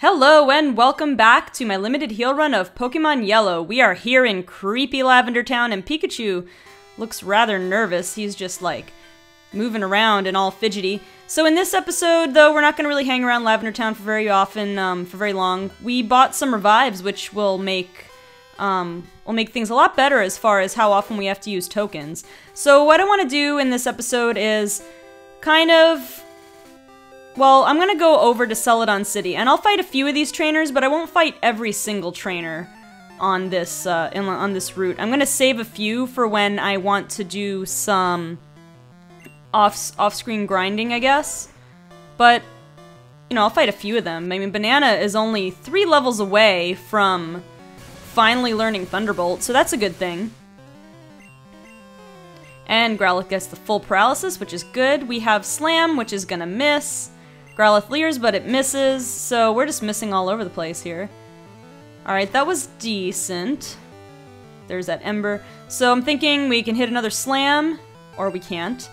Hello and welcome back to my limited heal run of Pokemon Yellow. We are here in creepy Lavender Town and Pikachu looks rather nervous. He's just like moving around and all fidgety. So in this episode, though, we're not going to really hang around Lavender Town for very often, for very long. We bought some revives, which will make things a lot better as far as how often we have to use tokens. So what I want to do in this episode is kind of... well, I'm gonna go over to Celadon City, and I'll fight a few of these trainers, but I won't fight every single trainer on this on this route. I'm gonna save a few for when I want to do some off-screen grinding, I guess. But you know, I'll fight a few of them. I mean, Banana is only 3 levels away from finally learning Thunderbolt, so that's a good thing. And Growlithe gets the full paralysis, which is good. We have Slam, which is gonna miss. Growlithe leers, but it misses, so we're just missing all over the place here. Alright, that was decent. There's that Ember. So I'm thinking we can hit another Slam, or we can't.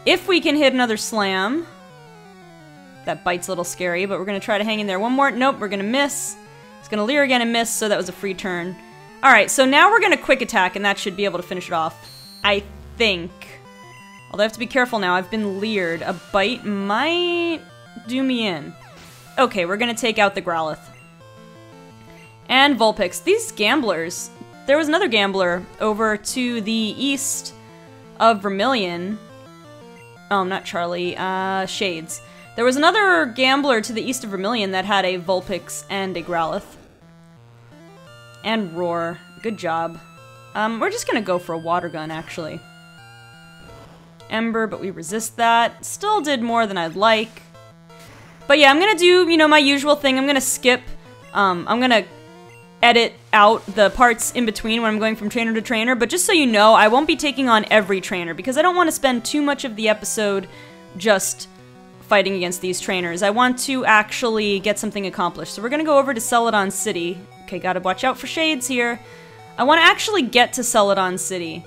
If we can hit another Slam, that bite's a little scary, but we're going to try to hang in there. One more. Nope, we're going to miss. It's going to leer again and miss, so that was a free turn. Alright, so now we're going to quick attack, and that should be able to finish it off. I think. Although I have to be careful now. I've been leered. A bite might... do me in. Okay, we're gonna take out the Growlithe. And Vulpix. These gamblers. There was another gambler over to the east of Vermilion. Oh, not Charlie. Shades. There was another gambler to the east of Vermilion that had a Vulpix and a Growlithe. And Roar. Good job. We're just gonna go for a water gun, actually. Ember, but we resist that. Still did more than I'd like. But yeah, I'm gonna do, you know, my usual thing. I'm gonna skip, I'm gonna edit out the parts in between when I'm going from trainer to trainer, but just so you know, I won't be taking on every trainer, because I don't want to spend too much of the episode just fighting against these trainers. I want to actually get something accomplished. So we're gonna go over to Celadon City. Okay, gotta watch out for Shades here. I want to actually get to Celadon City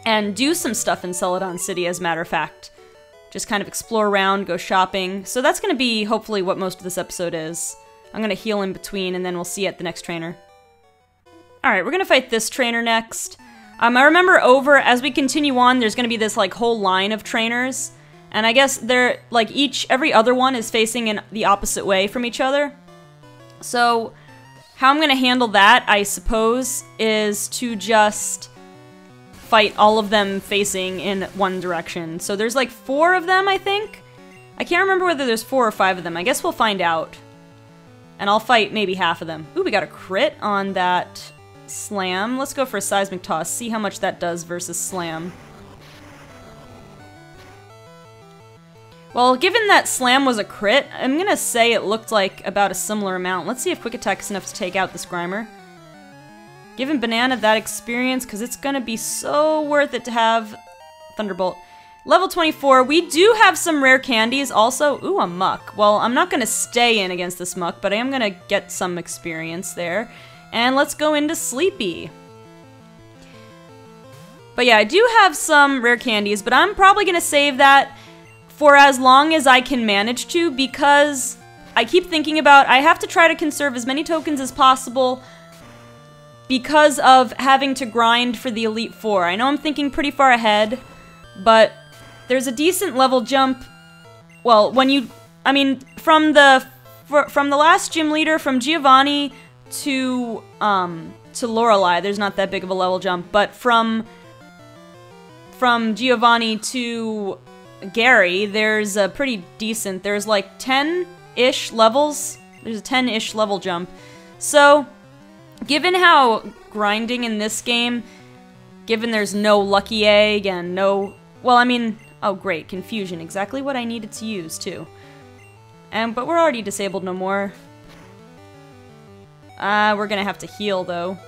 and do some stuff in Celadon City, as a matter of fact. Just kind of explore around, go shopping. So that's going to be, hopefully, what most of this episode is. I'm going to heal in between, and then we'll see at the next trainer. Alright, we're going to fight this trainer next. I remember as we continue on, there's going to be this, like, whole line of trainers. And I guess they're, like, every other one is facing in the opposite way from each other. So, how I'm going to handle that, I suppose, is to just... fight all of them facing in one direction. So there's like 4 of them, I think? I can't remember whether there's 4 or 5 of them. I guess we'll find out. And I'll fight maybe half of them. Ooh, we got a crit on that Slam. Let's go for a Seismic Toss, see how much that does versus Slam. Well, given that Slam was a crit, I'm gonna say it looked like about a similar amount. Let's see if Quick Attack is enough to take out this Grimer. Giving Banana that experience, because it's going to be so worth it to have Thunderbolt. Level 24, we do have some rare candies also. Ooh, a Muck. Well, I'm not going to stay in against this Muck, but I am going to get some experience there. And let's go into Sleepy. But yeah, I do have some rare candies, but I'm probably going to save that for as long as I can manage to, because I keep thinking about I have to try to conserve as many tokens as possible because of having to grind for the Elite Four. I know I'm thinking pretty far ahead, but there's a decent level jump. Well, when you... I mean, from the last gym leader, from Giovanni to Lorelei, there's not that big of a level jump, but from Giovanni to Gary, there's a pretty decent... There's like 10-ish levels. There's a 10-ish level jump. So... given how grinding in this game, given there's no Lucky Egg and no... well, I mean... oh, great. Confusion. Exactly what I needed to use, too. But we're already disabled no more. We're gonna have to heal, though.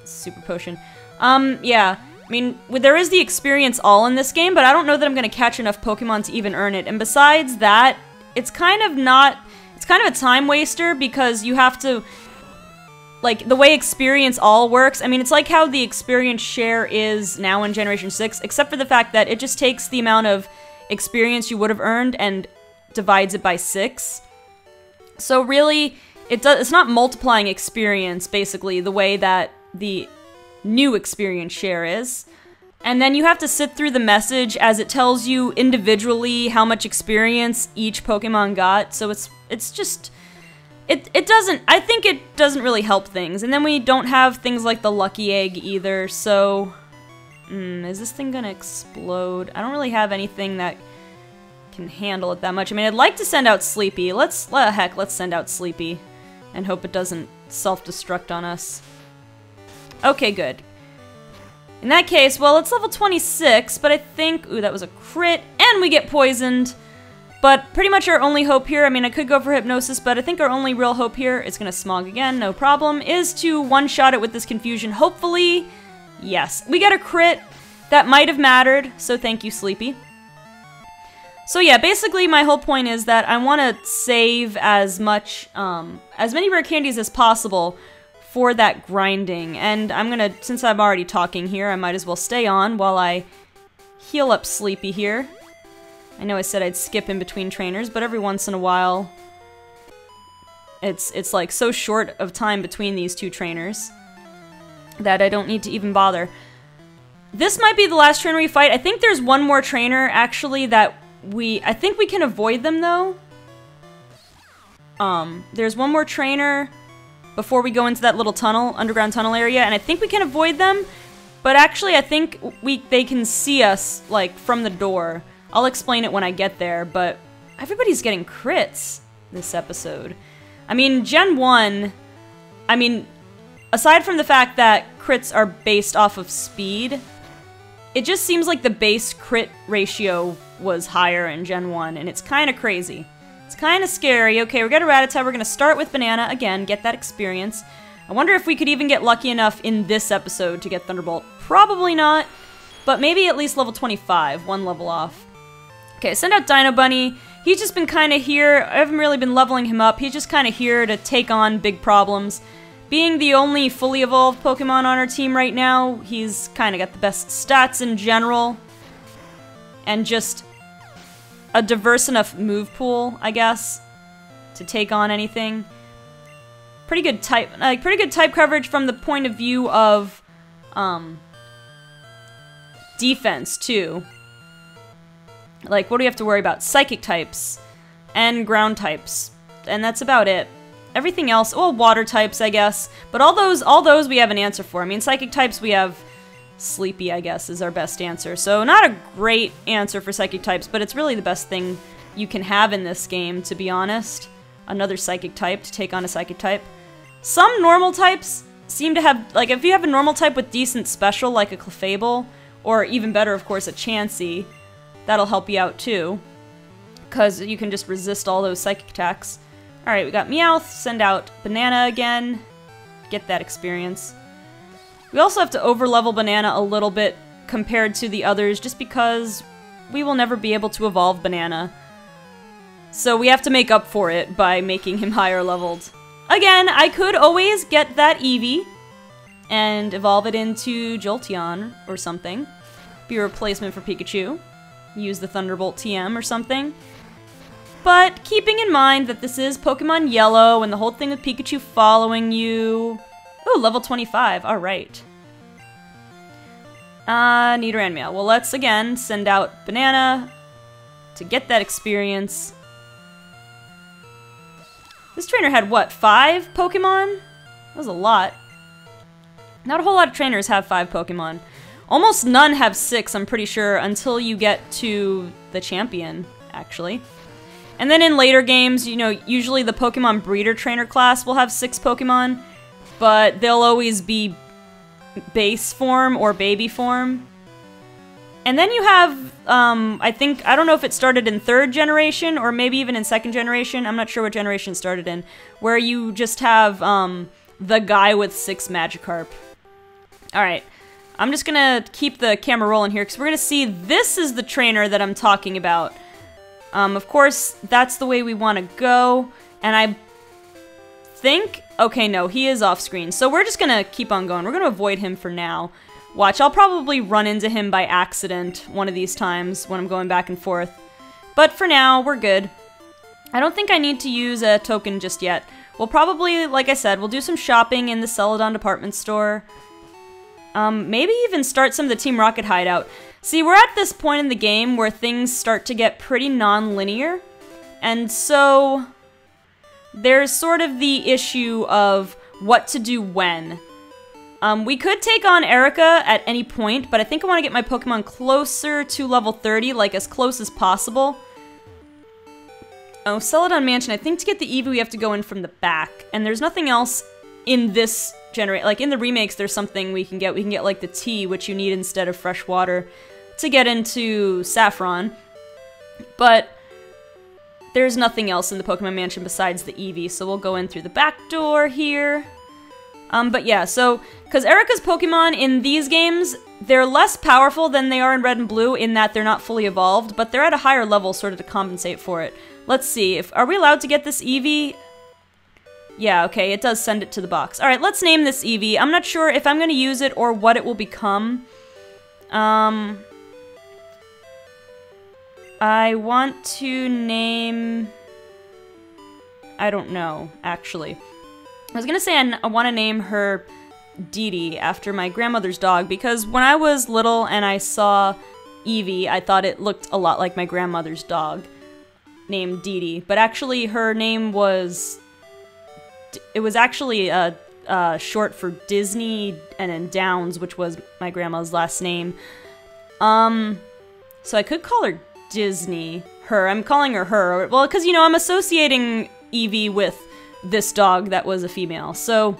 Super potion. Yeah. I mean, there is the experience all in this game, but I don't know that I'm gonna catch enough Pokemon to even earn it. And besides that, it's kind of not... it's kind of a time waster, because you have to... like, the way experience all works, I mean, it's like how the experience share is now in Generation 6, except for the fact that it just takes the amount of experience you would have earned and divides it by 6. So really, it's not multiplying experience, basically, the way that the new experience share is. And then you have to sit through the message as it tells you individually how much experience each Pokemon got. So it's just... It doesn't... I think it doesn't really help things. And then we don't have things like the Lucky Egg either, so... is this thing gonna explode? I don't really have anything that can handle it that much. I mean, I'd like to send out Sleepy. Let's send out Sleepy. And hope it doesn't self-destruct on us. Okay, good. In that case, well, it's level 26, but I think... Ooh, that was a crit, and we get poisoned. But pretty much our only hope here, I mean, I could go for Hypnosis, but I think our only real hope here, it's gonna Smog again, no problem, is to one-shot it with this Confusion. Hopefully, yes. We got a crit. That might have mattered, so thank you, Sleepy. So yeah, basically my whole point is that I want to save as much, as many rare candies as possible for that grinding, and I'm gonna, since I'm already talking here, I might as well stay on while I heal up Sleepy here. I know I said I'd skip in between trainers, but every once in a while, it's like so short of time between these two trainers that I don't need to even bother. This might be the last trainer we fight. I think there's one more trainer, actually, that I think we can avoid them, though. There's one more trainer before we go into that little tunnel, underground tunnel area, and I think we can avoid them, but actually I think they can see us, like, from the door. I'll explain it when I get there, but everybody's getting crits this episode. I mean, Gen 1, I mean, aside from the fact that crits are based off of speed, it just seems like the base crit ratio was higher in Gen 1, and it's kind of crazy. It's kind of scary. Okay, we got a Rattata. We're going to start with Banana again, get that experience. I wonder if we could even get lucky enough in this episode to get Thunderbolt. Probably not, but maybe at least level 25, one level off. Okay, send out Dino Bunny. He's just been kind of here. I haven't really been leveling him up. He's just kind of here to take on big problems. Being the only fully evolved Pokemon on our team right now, he's kind of got the best stats in general. And just a diverse enough move pool, I guess, to take on anything. Pretty good type coverage from the point of view of defense too. Like, what do we have to worry about? Psychic types and ground types, and that's about it. Everything else, well, water types, I guess, but all those we have an answer for. I mean, psychic types we have Sleepy, I guess, is our best answer. So not a great answer for psychic types, but it's really the best thing you can have in this game, to be honest. Another psychic type to take on a psychic type. Some normal types seem to have, like, if you have a normal type with decent special, like a Clefable, or even better, of course, a Chansey, that'll help you out too, because you can just resist all those psychic attacks. Alright, we got Meowth, send out Banana again, get that experience. We also have to overlevel Banana a little bit compared to the others, just because we will never be able to evolve Banana. So we have to make up for it by making him higher leveled. Again, I could always get that Eevee and evolve it into Jolteon or something. Be a replacement for Pikachu. Use the Thunderbolt TM or something. But keeping in mind that this is Pokemon Yellow and the whole thing with Pikachu following you... Ooh, level 25, alright. Nidoran Meow. Well, let's again send out Banana to get that experience. This trainer had, what, 5 Pokemon? That was a lot. Not a whole lot of trainers have 5 Pokemon. Almost none have 6, I'm pretty sure, until you get to the champion, actually. And then in later games, you know, usually the Pokemon Breeder Trainer class will have 6 Pokemon, but they'll always be base form or baby form. And then you have, I don't know if it started in 3rd generation or maybe even in 2nd generation, I'm not sure what generation it started in, where you just have the guy with 6 Magikarp. Alright, I'm just gonna keep the camera rolling here because we're gonna see this is the trainer that I'm talking about. Of course, that's the way we want to go, and I think... Okay, no, he is off screen, so we're just gonna keep on going. We're gonna avoid him for now. Watch, I'll probably run into him by accident one of these times when I'm going back and forth. But for now, we're good. I don't think I need to use a token just yet. We'll probably, like I said, we'll do some shopping in the Celadon department store. Maybe even start some of the Team Rocket hideout. See, we're at this point in the game where things start to get pretty non-linear. And so there's sort of the issue of what to do when. We could take on Erica at any point, but I think I want to get my Pokemon closer to level 30, like as close as possible. Oh, Celadon Mansion. I think to get the Eevee we have to go in from the back, and there's nothing else in this like in the remakes there's something we can get. We can get like the tea, which you need instead of fresh water to get into Saffron. But there's nothing else in the Pokemon Mansion besides the Eevee, so we'll go in through the back door here. But yeah, so, because Erica's Pokemon in these games, they're less powerful than they are in Red and Blue in that they're not fully evolved, but they're at a higher level sort of to compensate for it. Let's see, are we allowed to get this Eevee? Yeah, okay, it does send it to the box. Alright, let's name this Eevee. I'm not sure if I'm going to use it or what it will become. I want to name... I don't know, actually. I was gonna say I want to name her Dee Dee after my grandmother's dog, because when I was little and I saw Eevee, I thought it looked a lot like my grandmother's dog, named Dee Dee. But actually, her name was... It was actually short for Disney and then Downs, which was my grandma's last name. So I could call her Disney. Her. I'm calling her her. Well, because, you know, I'm associating Eevee with this dog that was a female, so...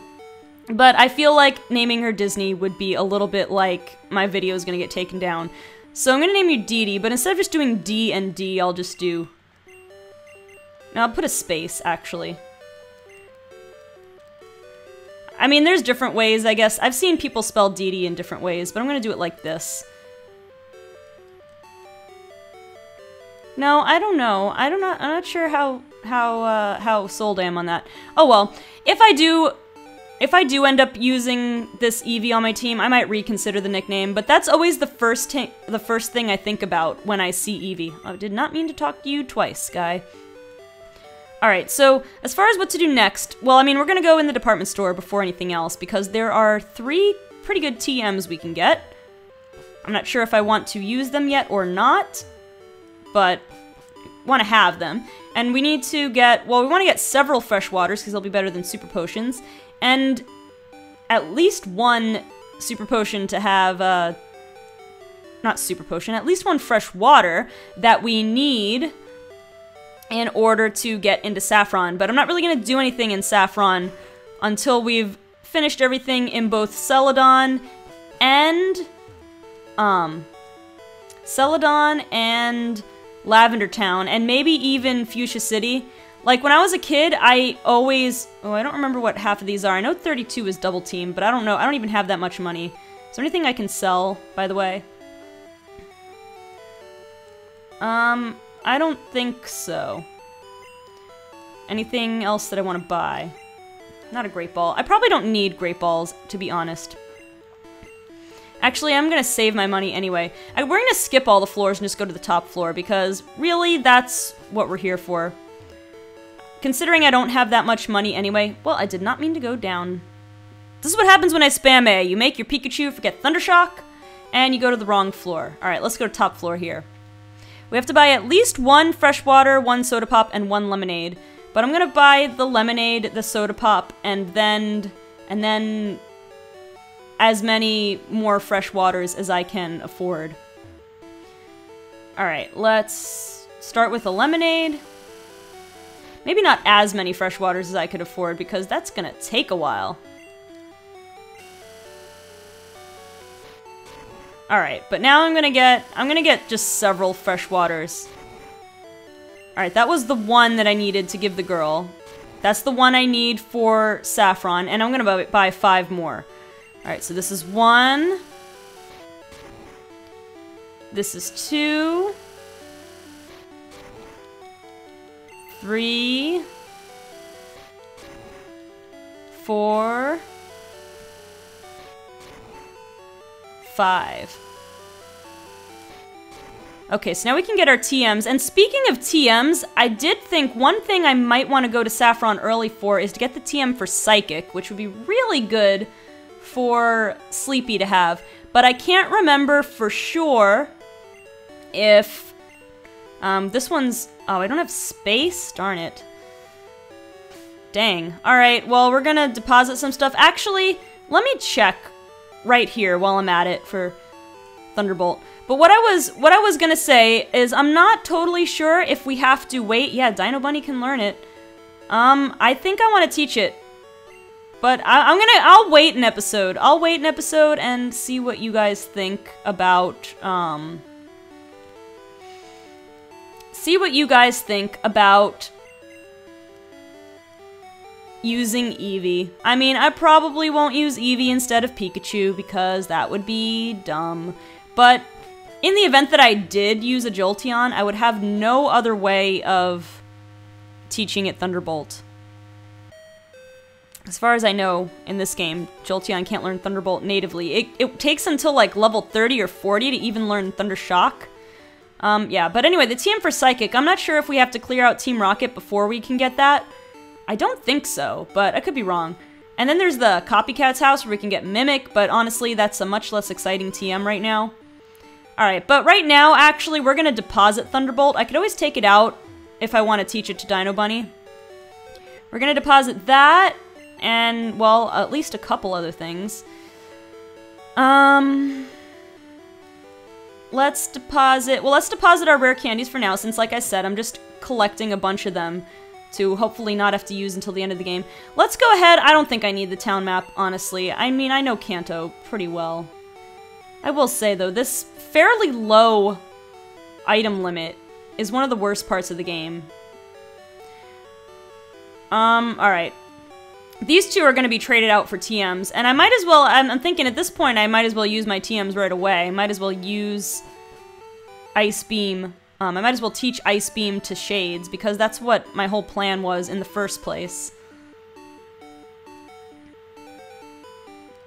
But I feel like naming her Disney would be a little bit like my video is gonna get taken down. So I'm gonna name you Dee Dee, but instead of just doing D and D, I'll just do... No, I'll put a space, actually. I mean, there's different ways, I guess. I've seen people spell Dee Dee in different ways, but I'm gonna do it like this. No, I don't know. I'm not sure how sold I am on that. Oh well, if I do end up using this Eevee on my team, I might reconsider the nickname, but that's always the first thing I think about when I see Eevee. I did not mean to talk to you twice, guy. Alright, so as far as what to do next, well, I mean, we're gonna go in the department store before anything else, because there are 3 pretty good TMs we can get. I'm not sure if I want to use them yet or not, but want to have them. And we need to get, well, we want to get several fresh waters because they'll be better than super potions, and at least one super potion to have, not super potion, at least one fresh water that we need in order to get into Saffron. But I'm not really going to do anything in Saffron until we've finished everything in both Celadon and Lavender Town, and maybe even Fuchsia City. Like, when I was a kid, I always... Oh, I don't remember what half of these are. I know 32 is double team, but I don't know. I don't even have that much money. Is there anything I can sell, by the way? I don't think so. Anything else that I want to buy? Not a Great Ball. I probably don't need Great Balls, to be honest. Actually, I'm gonna save my money anyway. We're gonna skip all the floors and just go to the top floor, because really, that's what we're here for. Considering I don't have that much money anyway. Well, I did not mean to go down. This is what happens when I spam A. You make your Pikachu forget Thundershock, and you go to the wrong floor. Alright, let's go to top floor here. We have to buy at least 1 fresh water, 1 soda pop, and 1 lemonade. But I'm gonna buy the lemonade, the soda pop, and then as many more fresh waters as I can afford. Alright, let's start with a lemonade. Maybe not as many fresh waters as I could afford, because that's gonna take a while. Alright, but now I'm gonna get just several fresh waters. Alright, that was the one that I needed to give the girl. That's the one I need for Saffron, and I'm gonna buy 5 more. Alright, so this is 1. This is 2. 3. 4. 5. Okay, so now we can get our TMs. And speaking of TMs, I did think one thing I might want to go to Saffron early for is to get the TM for Psychic, which would be really good for Sleepy to have. But I can't remember for sure if this one's... Oh, I don't have space? Darn it. Dang. Alright, well, we're gonna deposit some stuff. Actually, let me check right here while I'm at it for Thunderbolt. But what I was gonna say is I'm not totally sure if we have to wait. Yeah, Dino Bunny can learn it. I think I want to teach it. But I'll wait an episode. I'll wait an episode and see what you guys think about, using Eevee. I mean, I probably won't use Eevee instead of Pikachu because that would be dumb. But in the event that I did use a Jolteon, I would have no other way of teaching it Thunderbolt. As far as I know, in this game, Jolteon can't learn Thunderbolt natively. It takes until like level 30 or 40 to even learn Thunder Shock. Yeah, but anyway, the TM for Psychic, I'm not sure if we have to clear out Team Rocket before we can get that. I don't think so, but I could be wrong. And then there's the Copycat's house where we can get Mimic, but honestly, that's a much less exciting TM right now. Alright, but right now, actually, we're gonna deposit Thunderbolt. I could always take it out if I want to teach it to Dino Bunny. We're gonna deposit that, and, well, at least a couple other things. Let's deposit our rare candies for now, since, like I said, I'm just collecting a bunch of them to hopefully not have to use until the end of the game. Let's go ahead. I don't think I need the town map, honestly. I mean, I know Kanto pretty well. I will say, though, this fairly low item limit is one of the worst parts of the game. Alright. These two are going to be traded out for TMs, and I might as well, I'm thinking at this point I might as well use my TMs right away. I might as well use Ice Beam. I might as well teach Ice Beam to Shades, because that's what my whole plan was in the first place.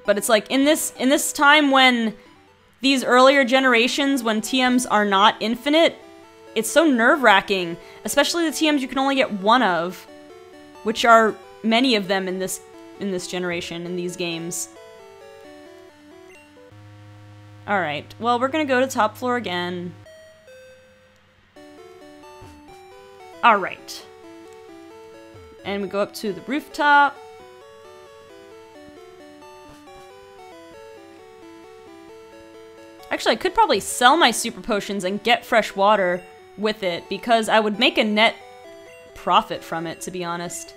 But it's like, in this time when these earlier generations, when TMs are not infinite, it's so nerve-wracking, especially the TMs you can only get one of, which are many of them in this generation, in these games. Alright, well, we're gonna go to top floor again. Alright. And we go up to the rooftop. Actually, I could probably sell my super potions and get fresh water with it, because I would make a net profit from it, to be honest.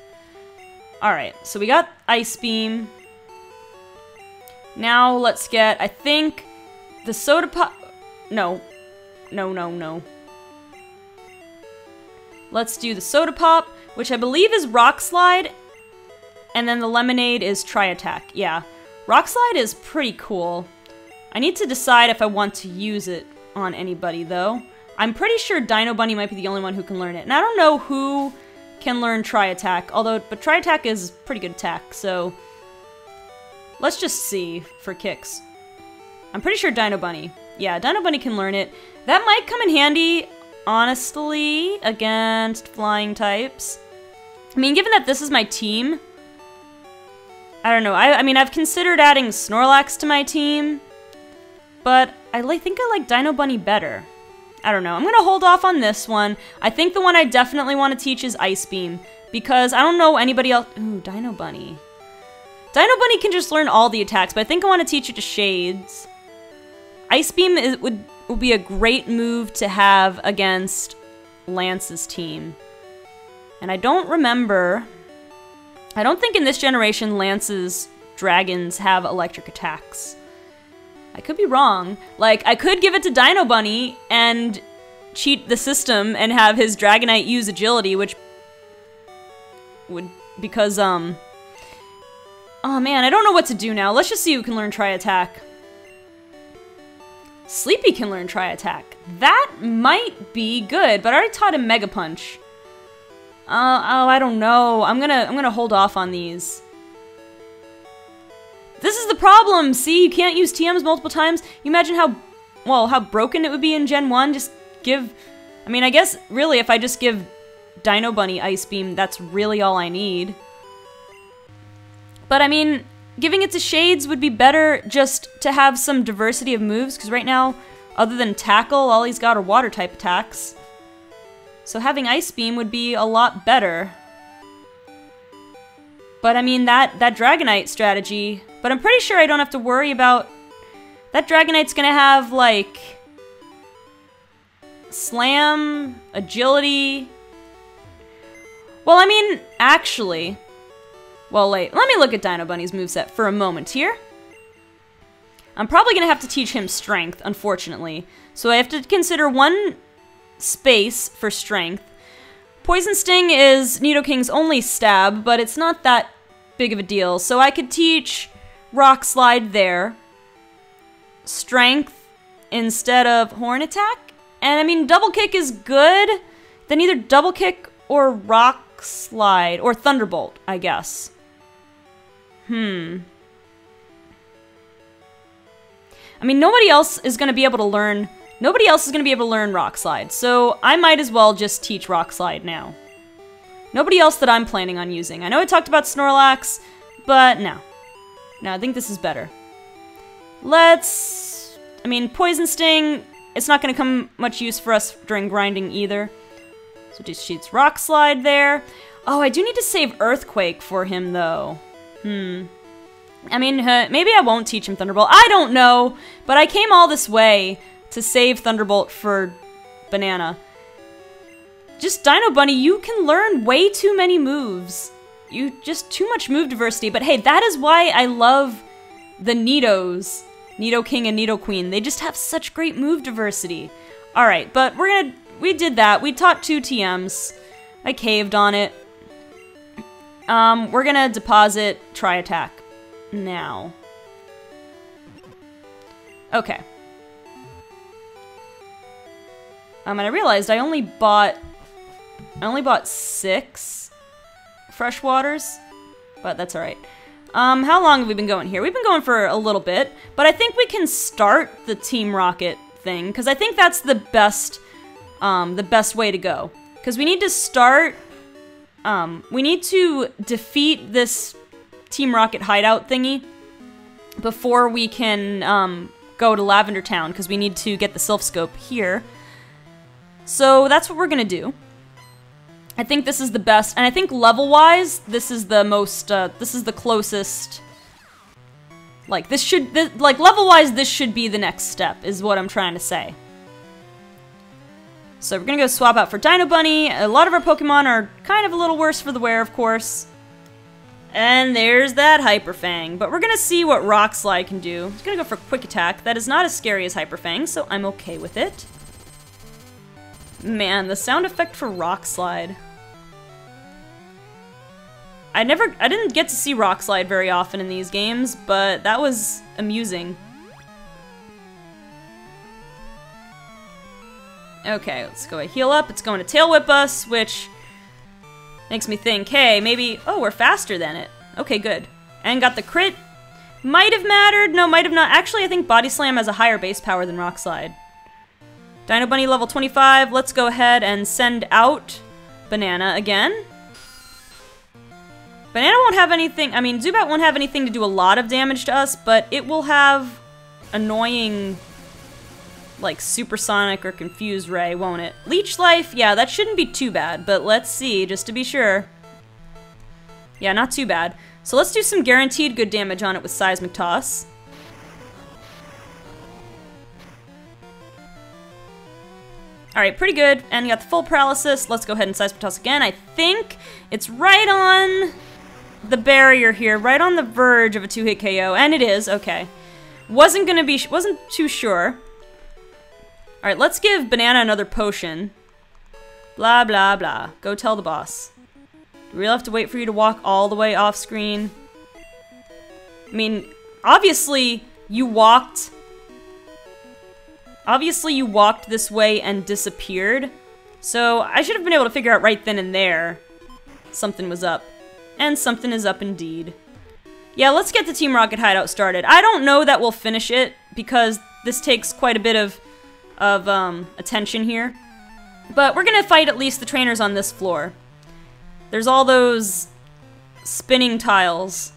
Alright, so we got Ice Beam. Now let's get, I think, the Soda Pop... No. No. Let's do the Soda Pop, which I believe is Rock Slide, and then the Lemonade is Tri-Attack. Yeah, Rock Slide is pretty cool. I need to decide if I want to use it on anybody, though. I'm pretty sure Dino Bunny might be the only one who can learn it, and I don't know who can learn Tri-Attack, but Tri-Attack is pretty good attack, so let's just see for kicks. I'm pretty sure Dino Bunny. Yeah, Dino Bunny can learn it. That might come in handy, honestly, against flying types. I mean, given that this is my team, I don't know. I mean, I've considered adding Snorlax to my team, but I think I like Dino Bunny better. I don't know. I'm gonna hold off on this one. I think the one I definitely want to teach is Ice Beam, because I don't know anybody else. Ooh, Dino Bunny. Dino Bunny can just learn all the attacks, but I think I want to teach it to Shades. Ice Beam would be a great move to have against Lance's team. And I don't remember... I don't think in this generation Lance's dragons have electric attacks. I could be wrong. Like, I could give it to Dino Bunny and cheat the system and have his Dragonite use agility, which would... because, oh man, I don't know what to do now. Let's just see who can learn Tri-Attack. Sleepy can learn Tri-Attack. That might be good, but I already taught him Mega Punch. Oh, I don't know. I'm gonna hold off on these. This is the problem! See, you can't use TMs multiple times. You imagine how broken it would be in Gen 1? Just give... I mean, I guess, really, if I just give Dino Bunny Ice Beam, that's really all I need. But, I mean, giving it to Shades would be better just to have some diversity of moves, because right now, other than Tackle, all he's got are Water-type attacks. So having Ice Beam would be a lot better. But, I mean, that Dragonite strategy... But I'm pretty sure I don't have to worry about... That Dragonite's gonna have, like... Slam, Agility... Well, I mean, actually... Well, wait, let me look at Dino Bunny's moveset for a moment here. I'm probably gonna have to teach him Strength, unfortunately. So I have to consider one space for Strength. Poison Sting is Nidoking's only stab, but it's not that big of a deal. So I could teach Rock Slide there. Strength instead of Horn Attack. And I mean, Double Kick is good. Then either Double Kick or Rock Slide. Or Thunderbolt, I guess. I mean, nobody else is going to be able to learn... Nobody else is going to be able to learn Rock Slide, so I might as well just teach Rock Slide now. Nobody else that I'm planning on using. I know I talked about Snorlax, but no. No, I think this is better. Let's... I mean, Poison Sting, it's not going to come much use for us during grinding either. So just shoots Rock Slide there. Oh, I do need to save Earthquake for him, though. I mean, maybe I won't teach him Thunderbolt. I don't know, but I came all this way to save Thunderbolt for Banana. Just Dino Bunny, you can learn way too many moves. Just too much move diversity. But hey, that is why I love the Nidos. Nidoking and Nidoqueen. They just have such great move diversity. Alright, but we did that. We taught 2 TMs. I caved on it. We're gonna deposit Tri-Attack now. Okay. And I realized I only bought 6 freshwaters, but that's alright. How long have we been going here? We've been going for a little bit, but I think we can start the Team Rocket thing, because I think that's the best way to go. Because we need to start, we need to defeat this Team Rocket hideout thingy before we can, go to Lavender Town, because we need to get the Sylph Scope here. So that's what we're gonna do. I think this is the best, and I think level-wise, this is the most, this is the closest. Like, level-wise, this should be the next step, is what I'm trying to say. So we're gonna go swap out for Dino Bunny. A lot of our Pokemon are kind of a little worse for the wear, of course. And there's that Hyper Fang, but we're gonna see what Rock Slide can do. It's gonna go for Quick Attack. That is not as scary as Hyper Fang, so I'm okay with it. Man, the sound effect for Rock Slide. I didn't get to see Rock Slide very often in these games, but that was amusing. Okay, let's go ahead, heal up. It's going to Tail Whip us, which makes me think, hey, maybe... Oh, we're faster than it. Okay, good. And got the crit. Might have mattered. No, might have not. Actually, I think Body Slam has a higher base power than Rock Slide. Dino Bunny level 25. Let's go ahead and send out Banana again. Banana won't have anything... I mean, Zubat won't have anything to do a lot of damage to us, but it will have annoying... like Supersonic or Confuse Ray, won't it? Leech Life, yeah, that shouldn't be too bad, but let's see, just to be sure. Yeah, not too bad. So let's do some guaranteed good damage on it with Seismic Toss. Alright, pretty good, and you got the full paralysis. Let's go ahead and Seismic Toss again. I think it's right on the barrier here, right on the verge of a 2-hit KO, and it is, okay. Wasn't too sure. Alright, let's give Banana another potion. Blah, blah, blah. Go tell the boss. Do we really have to wait for you to walk all the way off screen? I mean, obviously you walked this way and disappeared. So I should have been able to figure out right then and there something was up. And something is up indeed. Yeah, let's get the Team Rocket hideout started. I don't know that we'll finish it because this takes quite a bit of of attention here. But we're gonna fight at least the trainers on this floor. There's all those spinning tiles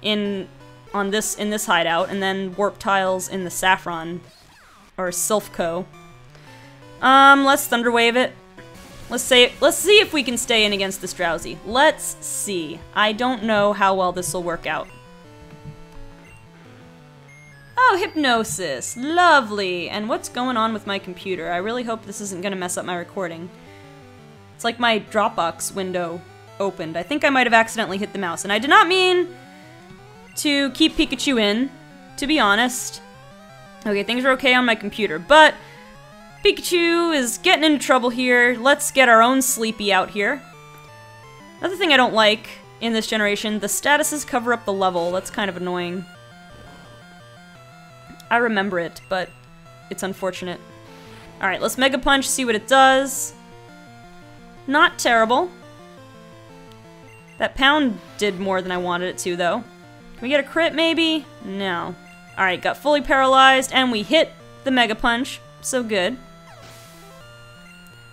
in this hideout, and then warp tiles in the Saffron or Silphco. Let's Thunderwave it. Let's see if we can stay in against this Drowsy. Let's see. I don't know how well this will work out. Oh, Hypnosis. Lovely. And what's going on with my computer? I really hope this isn't going to mess up my recording. It's like my Dropbox window opened. I think I might have accidentally hit the mouse. And I did not mean to keep Pikachu in, to be honest. Okay, things are okay on my computer, but Pikachu is getting into trouble here. Let's get our own Sleepy out here. Another thing I don't like in this generation, the statuses cover up the level. That's kind of annoying. I remember it, but it's unfortunate. Alright, let's Mega Punch, see what it does. Not terrible. That pound did more than I wanted it to, though. Can we get a crit, maybe? No. Alright, got fully paralyzed, and we hit the Mega Punch. So good.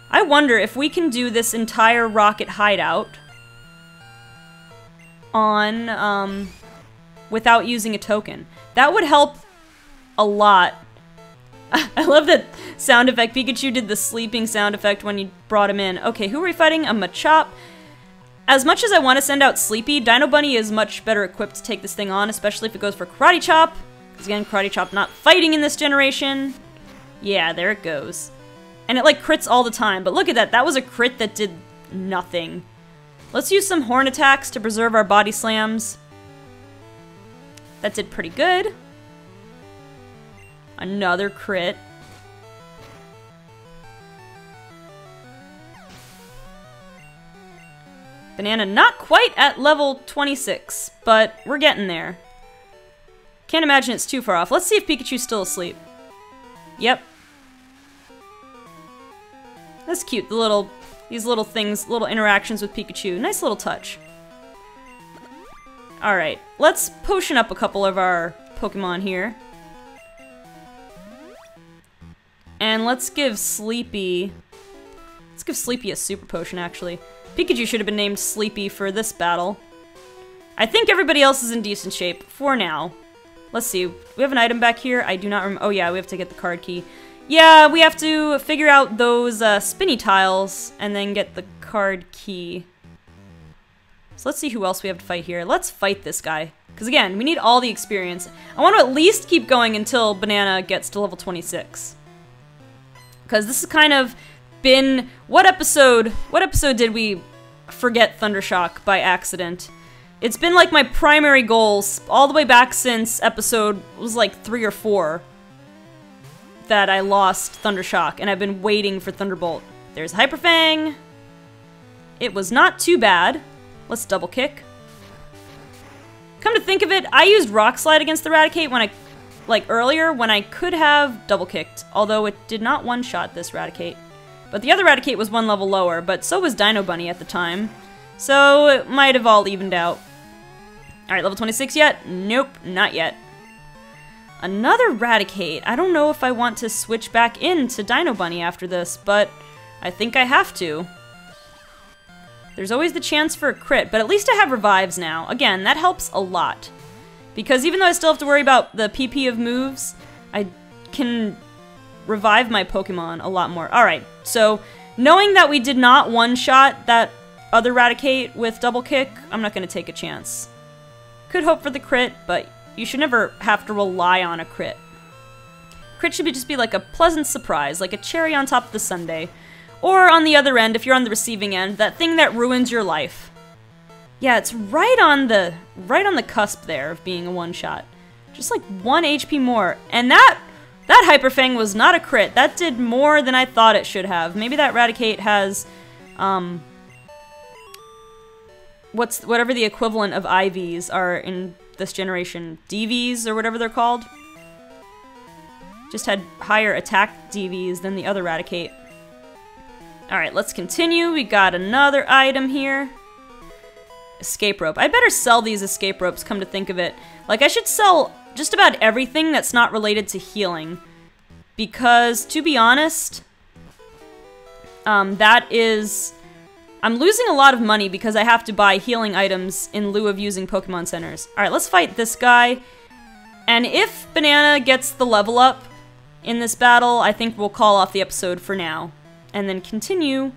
I wonder if we can do this entire rocket hideout on, without using a token. That would help a lot. I love that sound effect. Pikachu did the sleeping sound effect when you brought him in. Okay, who are we fighting? A Machop. As much as I want to send out Sleepy, Dino Bunny is much better equipped to take this thing on, especially if it goes for Karate Chop. Because again, Karate Chop not fighting in this generation. Yeah, there it goes. And it like crits all the time, but look at that. That was a crit that did nothing. Let's use some horn attacks to preserve our body slams. That did pretty good. Another crit. Banana not quite at level 26, but we're getting there. Can't imagine it's too far off. Let's see if Pikachu's still asleep. Yep. That's cute, these little things, little interactions with Pikachu. Nice little touch. Alright, let's potion up a couple of our Pokemon here. And let's give Sleepy a super potion, actually. Pikachu should have been named Sleepy for this battle. I think everybody else is in decent shape, for now. Let's see, we have an item back here, I do not remember. Oh yeah, we have to get the card key. Yeah, we have to figure out those spinny tiles and then get the card key. So let's see who else we have to fight here. Let's fight this guy. Because again, we need all the experience. I want to at least keep going until Banana gets to level 26. Because this has kind of been... What episode did we forget Thundershock by accident? It's been like my primary goals all the way back since episode was like 3 or 4. That I lost Thundershock, and I've been waiting for Thunderbolt. There's Hyper Fang. It was not too bad. Let's double kick. Come to think of it, I used Rock Slide against the Raticate when earlier when I could have double kicked, although it did not one-shot this Raticate. But the other Raticate was 1 level lower, but so was Dino Bunny at the time. So it might have all evened out. Alright, level 26 yet? Nope, not yet. Another Raticate. I don't know if I want to switch back into Dino Bunny after this, but I think I have to. There's always the chance for a crit, but at least I have revives now. Again, that helps a lot. Because even though I still have to worry about the PP of moves, I can revive my Pokemon a lot more. Alright, so knowing that we did not one-shot that other Raticate with double kick, I'm not going to take a chance. Could hope for the crit, but you should never have to rely on a crit. Crit should just be like a pleasant surprise, like a cherry on top of the sundae. Or on the other end, if you're on the receiving end, that thing that ruins your life. Yeah, it's right on the cusp there of being a one-shot. Just like 1 HP more. And that Hyper Fang was not a crit. That did more than I thought it should have. Maybe that Raticate has whatever the equivalent of IVs are in this generation. DVs or whatever they're called. Just had higher attack DVs than the other Raticate. Alright, let's continue. We got another item here. Escape rope. I better sell these escape ropes, come to think of it. Like, I should sell just about everything that's not related to healing. because, to be honest, that is... I'm losing a lot of money because I have to buy healing items in lieu of using Pokemon Centers. Alright, let's fight this guy. And if Banana gets the level up in this battle, I think we'll call off the episode for now. And then continue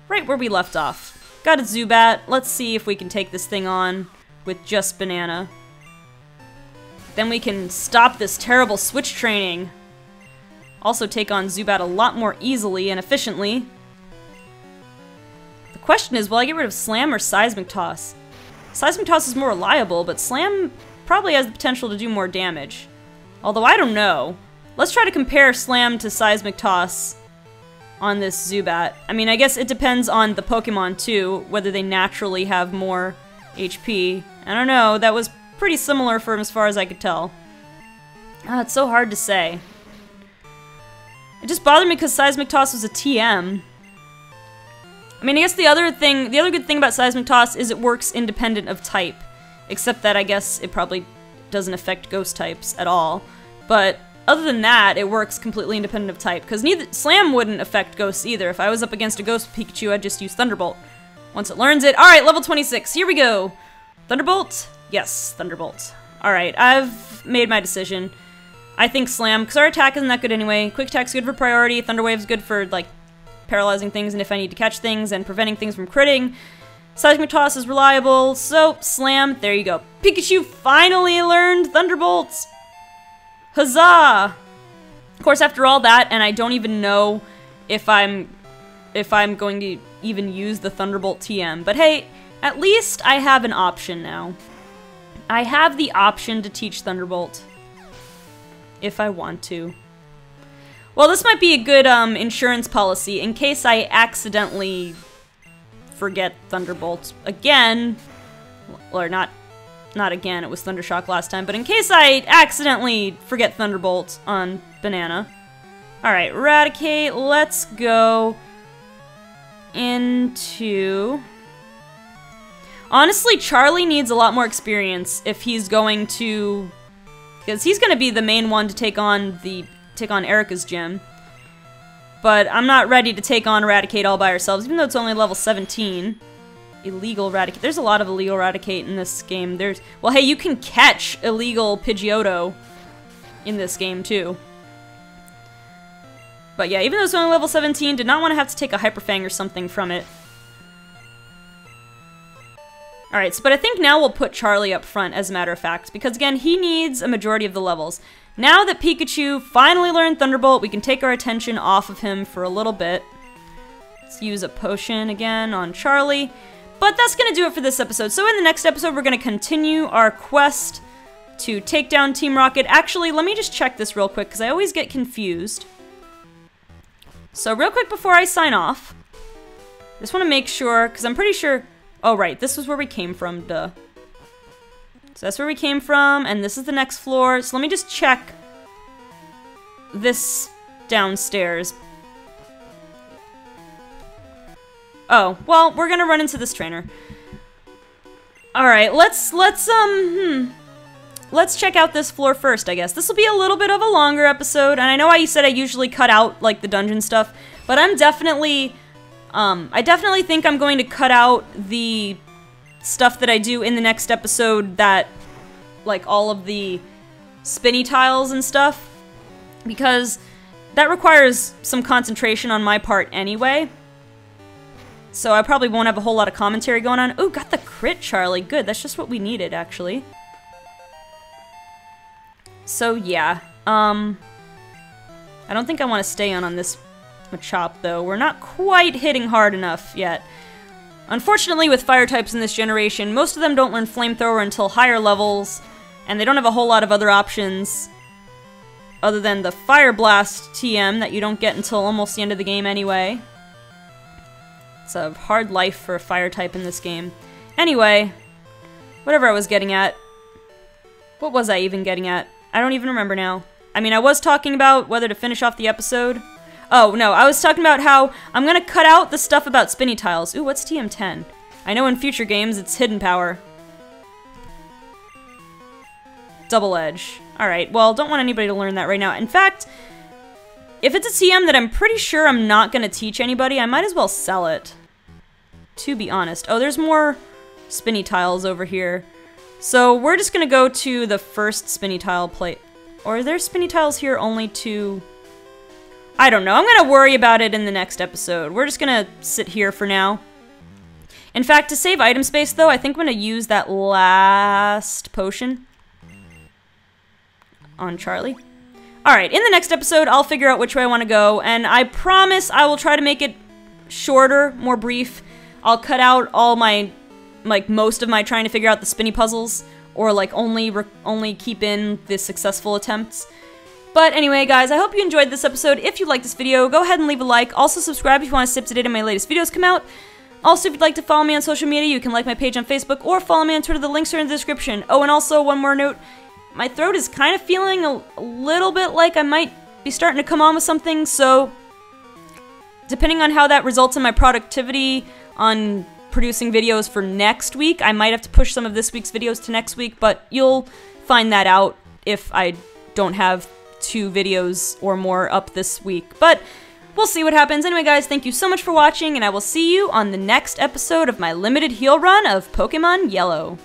right where we left off. Got a Zubat. Let's see if we can take this thing on with just Banana. Then we can stop this terrible switch training. Also take on Zubat a lot more easily and efficiently. The question is, will I get rid of Slam or Seismic Toss? Seismic Toss is more reliable, but Slam probably has the potential to do more damage. Although I don't know. Let's try to compare Slam to Seismic Toss on this Zubat. I mean, I guess it depends on the Pokemon too, whether they naturally have more HP. I don't know, that was pretty similar for him as far as I could tell. It's so hard to say. It just bothered me because Seismic Toss was a TM. I mean, I guess the other good thing about Seismic Toss is it works independent of type. Except that I guess it probably doesn't affect ghost types at all. But other than that, it works completely independent of type. Because Slam wouldn't affect ghosts either. If I was up against a ghost Pikachu, I'd just use Thunderbolt. Once it learns it. Alright, level 26. Here we go. Thunderbolt? Yes, Thunderbolt. Alright, I've made my decision. I think Slam, because our attack isn't that good anyway. Quick attack's good for priority. Thunder Wave's good for, like, paralyzing things and if I need to catch things and preventing things from critting. Seismic Toss is reliable, so Slam, there you go. Pikachu finally learned Thunderbolt! Huzzah! Of course, after all that, and I don't even know if I'm going to even use the Thunderbolt TM, but hey, at least I have an option now. I have the option to teach Thunderbolt. If I want to. Well, this might be a good insurance policy in case I accidentally forget Thunderbolt again. Or not again, it was Thundershock last time, but in case I accidentally forget Thunderbolt on Banana. Alright, Eradicate, let's go into... Honestly, Charlie needs a lot more experience if he's going to... Because he's going to be the main one to take on Erica's gym. But I'm not ready to take on Eradicate all by ourselves, even though it's only level 17. Illegal Eradicate. There's a lot of illegal Eradicate in this game. Well, hey, you can catch illegal Pidgeotto in this game, too. But yeah, even though it's only level 17, did not want to have to take a Hyper Fang or something from it. Alright, so, but I think now we'll put Charlie up front, as a matter of fact, because again, he needs a majority of the levels. Now that Pikachu finally learned Thunderbolt, we can take our attention off of him for a little bit. Let's use a potion again on Charlie. But that's going to do it for this episode. So in the next episode, we're going to continue our quest to take down Team Rocket. Actually, let me just check this real quick, because I always get confused. So real quick before I sign off, I just want to make sure, because I'm pretty sure... Oh, right, this was where we came from, duh. So that's where we came from, and this is the next floor. So let me just check this downstairs. Oh, well, we're gonna run into this trainer. Alright, let's check out this floor first, I guess. This will be a little bit of a longer episode, and I know I said I usually cut out, like, the dungeon stuff, but I'm definitely... I definitely think I'm going to cut out the stuff that I do in the next episode that, like, all of the spinny tiles and stuff, because that requires some concentration on my part anyway. So I probably won't have a whole lot of commentary going on. Ooh, got the crit, Charlie. Good, that's just what we needed, actually. So, yeah. I don't think I want to stay on this Machop, though. We're not quite hitting hard enough yet. Unfortunately, with fire types in this generation, most of them don't learn Flamethrower until higher levels, and they don't have a whole lot of other options other than the Fire Blast TM that you don't get until almost the end of the game anyway. It's a hard life for a fire type in this game. Anyway, whatever I was getting at. What was I even getting at? I don't even remember now. I mean, I was talking about whether to finish off the episode. Oh, no, I was talking about how I'm gonna cut out the stuff about spinny tiles. Ooh, what's TM10? I know in future games it's hidden power. Double Edge. Alright, well, don't want anybody to learn that right now. In fact, If it's a TM that I'm pretty sure I'm not going to teach anybody, I might as well sell it. To be honest. Oh, there's more spinny tiles over here. So we're just going to go to the first spinny tile plate. Or are there spinny tiles here only to... I don't know. I'm going to worry about it in the next episode. We're just going to sit here for now. In fact, to save item space, though, I think I'm going to use that last potion on Charlie. Alright, in the next episode, I'll figure out which way I want to go, and I promise I will try to make it shorter, more brief. I'll cut out all my, like, most of my trying to figure out the spinny puzzles, or, like, only keep in the successful attempts. But anyway, guys, I hope you enjoyed this episode. If you liked this video, go ahead and leave a like. Also, subscribe if you want to stay up to date on my latest videos come out. Also, if you'd like to follow me on social media, you can like my page on Facebook, or follow me on Twitter. The links are in the description. Oh, and also, one more note. My throat is kind of feeling a little bit like I might be starting to come on with something, so depending on how that results in my productivity on producing videos for next week, I might have to push some of this week's videos to next week, but you'll find that out if I don't have 2 videos or more up this week. But we'll see what happens. Anyway, guys, thank you so much for watching, and I will see you on the next episode of my limited heal run of Pokemon Yellow.